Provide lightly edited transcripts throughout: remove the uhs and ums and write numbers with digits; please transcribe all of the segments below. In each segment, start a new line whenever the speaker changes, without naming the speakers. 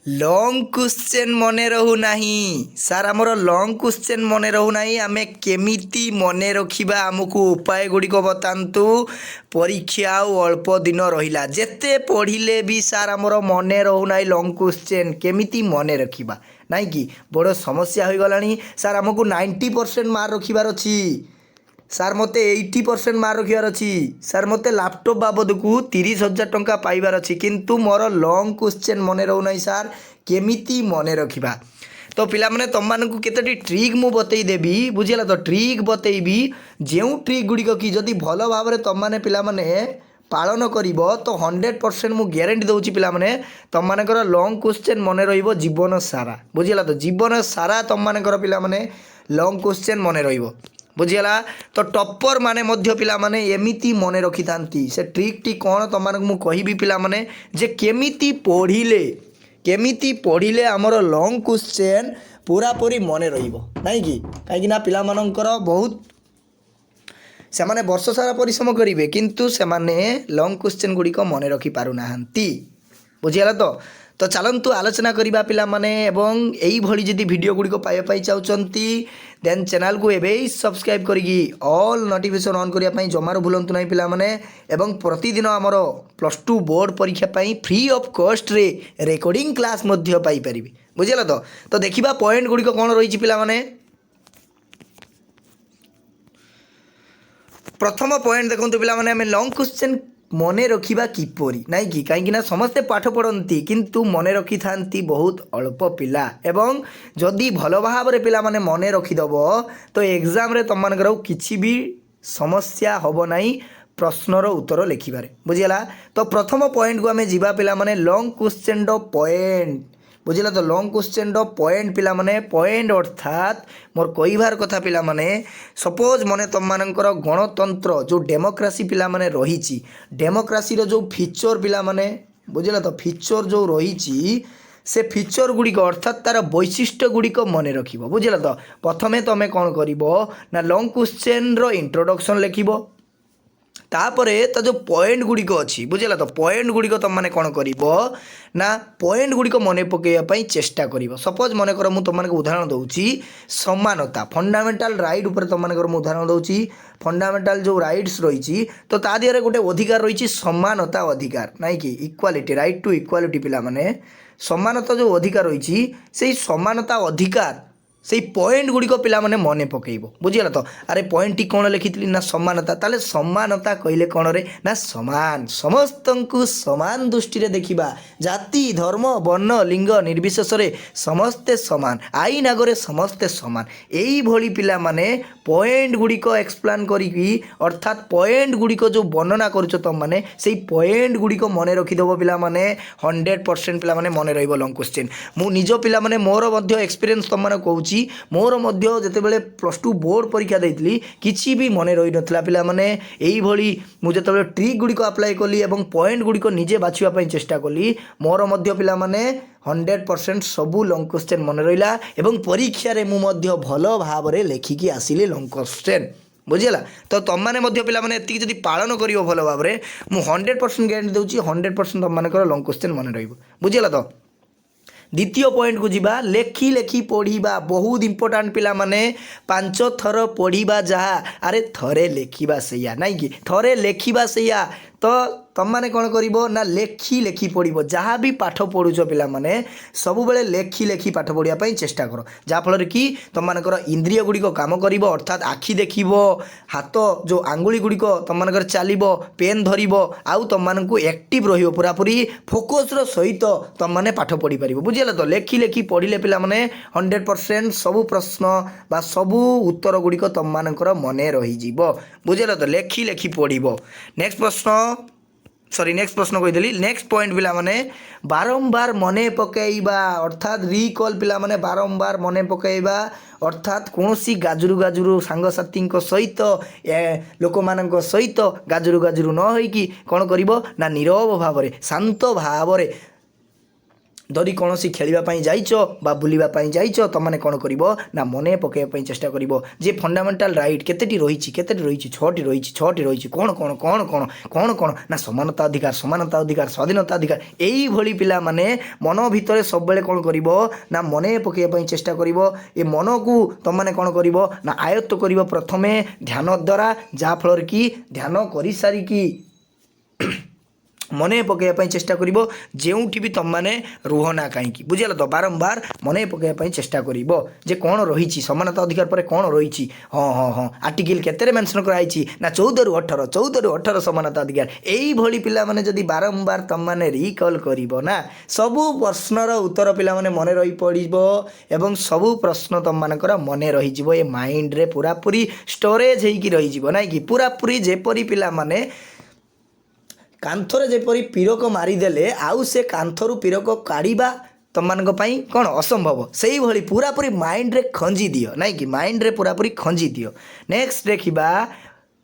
Long question मने रहू नाही सार आमर लंग क्वेश्चन मने रहू नाही आमे केमिति मने रखिबा आमको उपाय गुड़िक बतांतु परीक्षा आउ अल्प दिन रहिला जेते पढ़िले भी सार आमर मने रहू नाही लंग क्वेश्चन केमिति मने रखिबा नाई कि बड़ समस्या हो गलानी सार आमको 90% मार्क रखिबार अछि सार मते 80% मार्क रखिबार अछि सार मते लैपटॉप बाबद को 30,000 टंका पाइबार अछि किंतु मोर लंग क्वेश्चन मने रहू नाही सार केमिति मने रखिबा तो पिला माने तुम मानकु केतोटी ट्रिक मु बतई देबी बुझिला तो ट्रिक बतईबी जेउ ट्रिक गुड़िक कि जदि भल भाव में तुम माने पिला माने पालन करिबो तो 100% मु ग्यारंटी दउची पिला माने तुम मानकर लंग क्वेश्चन मने रहिबो जीवन सारा बुझिला तो जीवन सारा तुम मानकर पिला माने लंग क्वेश्चन मने रहिबो बुझीगला तो टप्पर माने मध्य पिला माने एमिति मने रखि थांती से ट्रिक टी कोन तुम मानक मु कहिबी पिला माने जे केमिति पढ़िले आमर लंग क्वेश्चन पूरा पूरी मने रहिबो नाही कि काहे ना पिला मानकर बहुत से माने वर्ष सारा परिश्रम करिवे किंतु से माने लंग क्वेश्चन गुड़िक मने रखि पारु नाहंती बुझीगला तो चलतु आलोचना करवा पिला माने एवं यही भली जदि वीडियो गुड़िक पाइबा चाहती देन चैनल को एबे सब्सक्राइब करी ऑल नोटिफिकेशन ऑन करने जमार भूलु ना पिला माने एवं प्रतिदिन आमर +2 बोर्ड परीक्षा पाई फ्री ऑफ कॉस्ट रे रिकॉर्डिंग क्लास मध्य पाई परिबे बुझिला तो देखिबा पॉइंट गुड़िक कौन रही पिला माने प्रथम पॉइंट देखंतु पिला माने हमें लॉन्ग क्वेश्चन मने रखिबा किपरि नाई कि कहीं ना समस्ते पाठ पढ़ती किंतु मने रखि थांती बहुत अल्प पिला एवं जदि भल भाव रे पिला माने मने रखिदब तो एग्जाम रे तुम मानकर किछि भी समस्या होबो नाही प्रश्नर उत्तर लिखिबारे बुझिला तो प्रथम पॉइंट को आमे जीवा पिला माने लॉन्ग क्वेश्चन द पॉइंट बुझिला तो लॉन्ग क्वेश्चन द पॉइंट पिला माने पॉइंट अर्थात मोर कहबार कथा पिला माने सपोज मने तुम मानकर गणतंत्र जो डेमोक्रेसी पिला माने रही डेमोक्रेसी रो जो फीचर पिला माने बुझिला तो फीचर जो रही से फीचर गुड़िक अर्थात तार वैशिष्ट्य गुड़िक मन रख बुझिला तो प्रथमे तुम कौन कर ना लॉन्ग क्वेश्चन रो इंट्रोडक्शन लिखिबो तापरे तो जो पॉइंट गुड़िक अच्छी बुझेगा तो पॉइंट गुड़िक तुम मैंने कौन कर ना पॉइंट गुड़िक मन पकड़ाई चेष्टा कर सपोज मन कर मुझे तुम उदाहरण दूसरी समानता फंडामेंटाल राइट उपर तुम मानकर मुझे उदाहरण दूसरी फंडामेंटाल जो राइट्स रही तो ता दिहरे गोटे अधिकार रही समानता अधिकार नाई कि इक्वालिटी राइट टू इक्वालिटी पिला माने समानता जो अधिकार रही से समानता अधिकार से पॉइंट गुड़िक पिला माने मने पकेइबो बुझिगला तो अरे पॉइंट टी कौन लिखिथिली ना समानता ताले समानता कहले कौन रे ना समान समस्तंकु समान दृष्टि रे देखिबा जाति धर्म वर्ण लिंग निर्विशेष रे समस्ते समान आईन आगरे समस्ते समान एई भली पिला माने पॉइंट गुड़िक एक्सप्लेन करिकी अर्थात पॉइंट गुड़िक जो वर्णना करूछ तुम माने सेई पॉइंट गुड़िक मने रखिदेव पिला माने 100% पिला माने मने रहिबो लॉन्ग क्वेश्चन मु निजो पिला माने मोर मध्य एक्सपीरियंस तुम माने कहूची मोर मध्य जेतेबेले +2 बोर्ड परीक्षा देइतली किछि भी मने रहि नथला पिला माने एई भली मु जेतेबेले ट्रिक गुड़िक अप्लाई कली एवं पॉइंट गुड़िक निजे बाछिबा पई चेष्टा कली मोर मध्य पिला माने 100% सबू लॉन्ग क्वेश्चन मन रहिला एवं परीक्षा रे मु मध्य भलो भाव रे लेखिकी आसिले लॉन्ग क्वेश्चन बुझिला तो तुम मैंने पिला माने एति जदि पालन करियो भलो भाव रे मु 100% गारंटी दउची 100% तुम मानकर लॉन्ग क्वेश्चन मन रहिबो बुझिला तो द्वितीय पॉइंट को जीवा लेखी लेखी पढ़ा बहुत इंपोर्टाट पिला माने 5 थर पढ़ा जहा अरे थरे लेखिबा सैया नाई कि थरे लेखिबा सैया तो तुम मैंने कौन कर ना लेखी लेखी पढ़ो जहाँ भी पाठ पढ़ुच पिला माने सब बेले लेखी लेखी पाठ पढ़ाई चेष्टा कर जहाँफल कि तुम मानकर इंद्रिय गुड़िक काम कर अर्थात आखि देख हाथ जो आंगुली गुड़िक तुम मानकर चलो पेन धर आउ तुम मानक एक्टिव रही पूरापूरी फोकस सहित तुम मैंने पाठ पढ़ी पार बुझे तो लेखी लेखि पढ़ले पिला माने 100% सबू प्रश्न बा सबू उत्तर गुड़िक तुम मानकर मने रही बुझे तो लेखी लेखि पढ़ नेक्स्ट प्रश्न कहीदेली नेक्स्ट पॉइंट पिला माने बारंबार मने पकाइबा अर्थात रिकॉल पिला माने बारंबार मने पकाइबा अर्थात कौनसी गाजुरु गाजुरु सांगसाथी सहित लोक मान सहित गाजुरु गाजुरु न होइकी कौन करिवो ना नीरव भाव शांत भाव ଯଦି କୌଣସି ଖେଳିବା ପାଇଁ ଯାଇଛ ବା ବୁଲିବା ପାଇଁ ଯାଇଛ ତମାନେ କ'ଣ କରିବ ନା ମନେ ପକାଇବା ପାଇଁ ଚେଷ୍ଟା କରିବ ଯେ ଫଣ୍ଡାମେଣ୍ଟାଲ ରାଇଟ୍ କେତେଟି ରହିଛି ଛଅଟି ରହିଛି କ'ଣ କ'ଣ କ'ଣ କ'ଣ କ'ଣ କ'ଣ ନା ସମାନତା ଅଧିକାର ସ୍ୱାଧୀନତା ଅଧିକାର ଏଇଭଳି ପିଲାମାନେ ମନ ଭିତରେ ସବୁବେଳେ କ'ଣ କରିବ ନା ମନେ ପକାଇବା ପାଇଁ ଚେଷ୍ଟା କରିବ। ଏ ମନକୁ ତମାନେ କ'ଣ କରିବ ନା ଆୟତ୍ତ କରିବ ପ୍ରଥମେ ଧ୍ୟାନ ଦ୍ୱାରା, ଯାହାଫଳରେ କି ଧ୍ୟାନ କରିସାରିକି ମନେ ପକାଇବା ପାଇଁ ଚେଷ୍ଟା କରିବ ଯେଉଁଠି ବି ତମମାନେ ରୁହ ନା କାହିଁକି, ବୁଝିଲ ତ। ବାରମ୍ବାର ମନେ ପକାଇବା ପାଇଁ ଚେଷ୍ଟା କରିବ ଯେ କ'ଣ ରହିଛି ସମାନତା ଅଧିକାର ପରେ କ'ଣ ରହିଛି। ହଁ ଆର୍ଟିକିଲ୍ କେତେରେ ମେନସନ୍ କରାଯାଇଛି ନା 14ରୁ 18 ସମାନତା ଅଧିକାର। ଏଇଭଳି ପିଲାମାନେ ଯଦି ବାରମ୍ବାର ତମମାନେ ରିକଲ୍ କରିବ ନା ସବୁ ପ୍ରଶ୍ନର ଉତ୍ତର ପିଲାମାନେ ମନେ ରହି ପଡ଼ିବ ଏବଂ ସବୁ ପ୍ରଶ୍ନ ତମମାନଙ୍କର ମନେ ରହିଯିବ। ଏ ମାଇଣ୍ଡରେ ପୁରାପୁରି ଷ୍ଟୋରେଜ୍ ହେଇକି ରହିଯିବ ନାଇଁ କି। ପୁରାପୁରି ଯେପରି ପିଲାମାନେ କାନ୍ଥରେ ଯେପରି ପିରକ ମାରିଦେଲେ ଆଉ ସେ କାନ୍ଥରୁ ପିରକ କାଢ଼ିବା ତମମାନଙ୍କ ପାଇଁ କ'ଣ ଅସମ୍ଭବ, ସେଇଭଳି ପୁରାପୁରି ମାଇଣ୍ଡରେ ଖଞ୍ଜି ଦିଅ ନାଇଁ କି, ମାଇଣ୍ଡରେ ପୁରାପୁରି ଖଞ୍ଜି ଦିଅ। ନେକ୍ସଟ ଦେଖିବା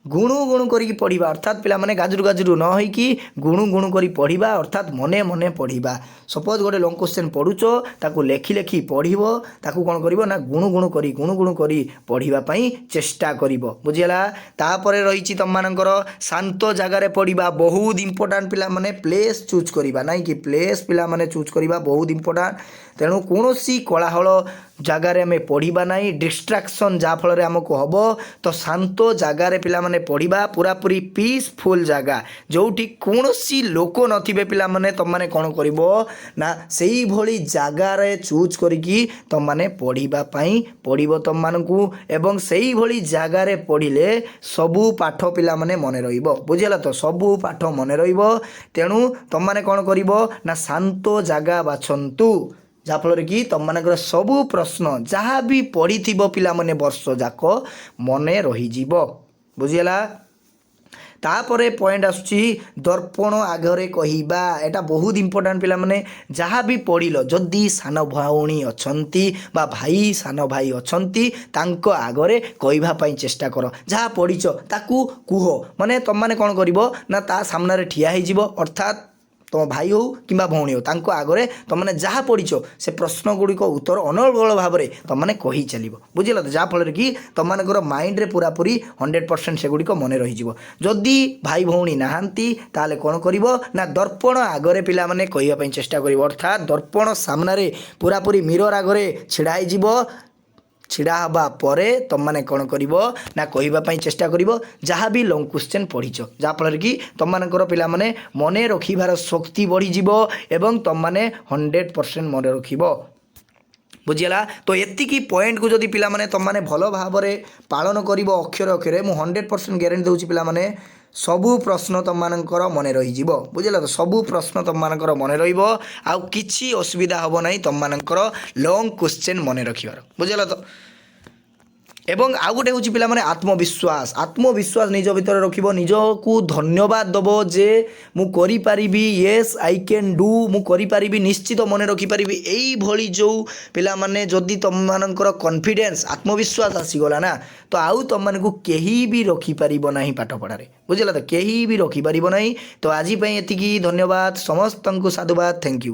ଗୁଣୁ ଗୁଣୁ କରିକି ପଢ଼ିବା, ଅର୍ଥାତ୍ ପିଲାମାନେ ଗାଜରୁ ନ ହେଇକି ଗୁଣୁ ଗୁଣୁ କରି ପଢ଼ିବା, ଅର୍ଥାତ୍ ମନେ ମନେ ପଢ଼ିବା। ସପୋଜ୍ ଗୋଟେ ଲଙ୍ଗ୍ କ୍ୱେଶ୍ଚନ୍ ପଢ଼ୁଛ ତାକୁ ଲେଖି ପଢ଼ିବ, ତାକୁ କ'ଣ କରିବ ନା ଗୁଣୁ ଗୁଣୁ କରି ପଢ଼ିବା ପାଇଁ ଚେଷ୍ଟା କରିବ, ବୁଝିଲା। ତାପରେ ରହିଛି ତମମାନଙ୍କର ଶାନ୍ତ ଜାଗାରେ ପଢ଼ିବା, ବହୁତ ଇମ୍ପୋର୍ଟାଣ୍ଟ ପିଲାମାନେ ପ୍ଲେସ୍ ଚୁଜ୍ କରିବା ନାଇଁ କି, ପ୍ଲେସ୍ ପିଲାମାନେ ଚୁଜ୍ କରିବା ବହୁତ ଇମ୍ପୋର୍ଟାଣ୍ଟ। ତେଣୁ କୌଣସି କୋଳାହଳ ଜାଗାରେ ଆମେ ପଢ଼ିବା ନାହିଁ, ଡିଷ୍ଟ୍ରାକ୍ସନ୍ ଯାହାଫଳରେ ଆମକୁ ହେବ। ତ ଶାନ୍ତ ଜାଗାରେ ପିଲାମାନେ ପଢ଼ିବା, ପୁରାପୁରି ପିସ୍ଫୁଲ୍ ଜାଗା ଯେଉଁଠି କୌଣସି ଲୋକ ନଥିବେ ପିଲାମାନେ ତମମାନେ କ'ଣ କରିବ ନା ସେଇଭଳି ଜାଗାରେ ଚୁଜ୍ କରିକି ତମମାନେ ପଢ଼ିବା ପାଇଁ ପଡ଼ିବ ତମମାନଙ୍କୁ। ଏବଂ ସେଇଭଳି ଜାଗାରେ ପଢ଼ିଲେ ସବୁ ପାଠ ପିଲାମାନେ ମନେ ରହିବ, ବୁଝିଲ ତ, ସବୁ ପାଠ ମନେ ରହିବ। ତେଣୁ ତମମାନେ କ'ଣ କରିବ ନା ଶାନ୍ତ ଜାଗା ବାଛନ୍ତୁ, ଯାହାଫଳରେ କି ତମମାନଙ୍କର ସବୁ ପ୍ରଶ୍ନ ଯାହା ବି ପଢ଼ିଥିବ ପିଲାମାନେ ବର୍ଷ ଯାକ ମନେ ରହିଯିବ, ବୁଝିଲା। ତାପରେ ପଏଣ୍ଟ ଆସୁଛି ଦର୍ପଣ ଆଗରେ କହିବା। ଏଇଟା ବହୁତ ଇମ୍ପୋର୍ଟାଣ୍ଟ ପିଲାମାନେ, ଯାହା ବି ପଢ଼ିଲ ଯଦି ସାନ ଭଉଣୀ ଅଛନ୍ତି ବା ସାନ ଭାଇ ଅଛନ୍ତି ତାଙ୍କ ଆଗରେ କହିବା ପାଇଁ ଚେଷ୍ଟା କର। ଯାହା ପଢ଼ିଛ ତାକୁ କୁହ, ମାନେ ତମମାନେ କ'ଣ କରିବ ନା ତା ସାମ୍ନାରେ ଠିଆ ହେଇଯିବ, ଅର୍ଥାତ୍ ତୁମ ଭାଇ ହେଉ କିମ୍ବା ଭଉଣୀ ହେଉ ତାଙ୍କ ଆଗରେ ତୁମମାନେ ଯାହା ପଢ଼ିଛ ସେ ପ୍ରଶ୍ନ ଗୁଡ଼ିକ ଉତ୍ତର ଅନର୍ଗଳ ଭାବରେ ତୁମମାନେ କହି ଚାଲିବ, ବୁଝିଲ ତ, ଯାହାଫଳରେ କି ତୁମମାନଙ୍କର ମାଇଣ୍ଡରେ ପୁରାପୁରି 100% ସେଗୁଡ଼ିକ ମନେ ରହିଯିବ। ଯଦି ଭାଇ ଭଉଣୀ ନାହାନ୍ତି ତାହେଲେ କ'ଣ କରିବ ନା ଦର୍ପଣ ଆଗରେ ପିଲାମାନେ କହିବା ପାଇଁ ଚେଷ୍ଟା କରିବ, ଅର୍ଥାତ୍ ଦର୍ପଣ ସାମ୍ନାରେ ପୁରାପୁରି ମିରର ଆଗରେ ଛିଡ଼ା ହେଇଯିବ। ଛିଡ଼ା ହେବା ପରେ ତମମାନେ କ'ଣ କରିବ ନା କହିବା ପାଇଁ ଚେଷ୍ଟା କରିବ ଯାହା ବି ଲଙ୍ଗ୍ କ୍ୱେଶ୍ଚନ୍ ପଢ଼ିଛ, ଯାହାଫଳରେ କି ତମମାନଙ୍କର ପିଲାମାନେ ମନେ ରଖିବାର ଶକ୍ତି ବଢ଼ିଯିବ ଏବଂ ତମମାନେ 100% ମନେ ରଖିବ, ବୁଝିଲା। ତ ଏତିକି ପଏଣ୍ଟକୁ ଯଦି ପିଲାମାନେ ତମମାନେ ଭଲ ଭାବରେ ପାଳନ କରିବ ଅକ୍ଷରେ ଅକ୍ଷରେ, ମୁଁ 100% ଗ୍ୟାରେଣ୍ଟି ଦେଉଛି ପିଲାମାନେ ସବୁ ପ୍ରଶ୍ନ ତମମାନଙ୍କର ମନେ ରହିଯିବ, ବୁଝିଲ ତ, ସବୁ ପ୍ରଶ୍ନ ତମମାନଙ୍କର ମନେ ରହିବ, ଆଉ କିଛି ଅସୁବିଧା ହେବ ନାହିଁ ତମମାନଙ୍କର ଲଙ୍ଗ୍ କ୍ୱେଶ୍ଚନ୍ ମନେ ରଖିବାର, ବୁଝିଲ ତ। ଏବଂ ଆଉ ଗୋଟେ ହେଉଛି ପିଲାମାନେ ଆତ୍ମବିଶ୍ୱାସ ନିଜ ଭିତରେ ରଖିବ, ନିଜକୁ ଧନ୍ୟବାଦ ଦେବ ଯେ ମୁଁ କରିପାରିବି, ୟେସ୍ ଆଇ କ୍ୟାନ୍ ଡୁ, ମୁଁ କରିପାରିବି, ନିଶ୍ଚିତ ମନେ ରଖିପାରିବି। ଏଇଭଳି ଯେଉଁ ପିଲାମାନେ ଯଦି ତମମାନଙ୍କର କନଫିଡେନ୍ସ ଆତ୍ମବିଶ୍ୱାସ ଆସିଗଲା ନା ତ ଆଉ ତମମାନଙ୍କୁ କେହି ବି ରଖିପାରିବ ନାହିଁ ପାଠପଢ଼ାରେ, ବୁଝିଲ ତ, କେହି ବି ରଖିପାରିବ ନାହିଁ। ତ ଆଜି ପାଇଁ ଏତିକି, ଧନ୍ୟବାଦ ସମସ୍ତଙ୍କୁ, ସାଧୁବାଦ, ଥ୍ୟାଙ୍କ ୟୁ।